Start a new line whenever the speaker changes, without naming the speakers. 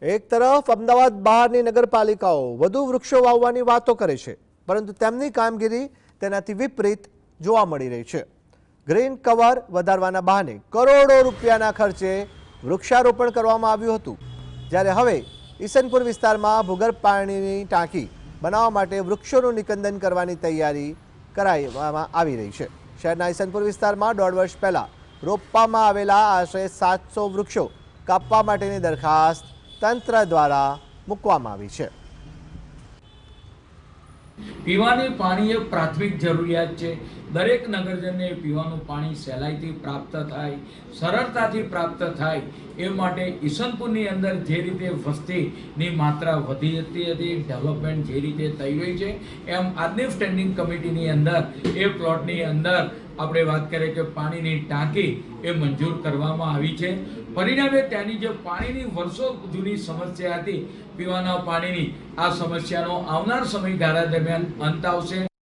એક તરફ અમદાવાદ બહારની નગરપાલિકાઓ વધુ વૃક્ષો વાવવાની વાતો કરે છે, પરંતુ તેમની કામગીરી તેનાથી વિપરીત જોવા મળી રહી છે। ગ્રીન કવર વધારવાના બહાને કરોડો રૂપિયાના ખર્ચે વૃક્ષારોપણ કરવામાં આવ્યું હતું, જ્યારે હવે ઈસનપુર વિસ્તારમાં ભૂગર્ભ પાણીની ટાંકી બનાવવા માટે વૃક્ષોનું નિકંદન કરવાની તૈયારી કરાવવામાં આવી રહી છે। શહેરના ઈસનપુર વિસ્તારમાં 1.5 વર્ષ પહેલા રોપવામાં આવેલા આશરે 700 વૃક્ષો કાપવા માટેની દરખાસ્ત તંત્ર દ્વારા મૂકવામાં આવી છે।
પીવાનું પાણી એ પ્રાથમિક જરૂરિયાત છે। દરેક નગરજનને પીવાનું પાણી સહેલાઈથી પ્રાપ્ત થાય, સરળતાથી પ્રાપ્ત થાય એ માટે ઈસનપુરની અંદર જે રીતે વસ્તીની માત્રા વધી જતી હતી, ડેવલપમેન્ટ જે રીતે થઈ રહી છે, એમ આજની સ્ટેન્ડિંગ કમિટીની અંદર એ પ્લોટની અંદર આપણે વાત કરીએ કે પાણીની ટાંકી એ મંજૂર કરવામાં આવી છે। પરિણામે ત્યાંની જે પાણીની વર્ષો જૂની સમસ્યા હતી પીવાના પાણીની, આ સમસ્યાનો આવનાર સમયગાળા દરમિયાન અંત આવશે।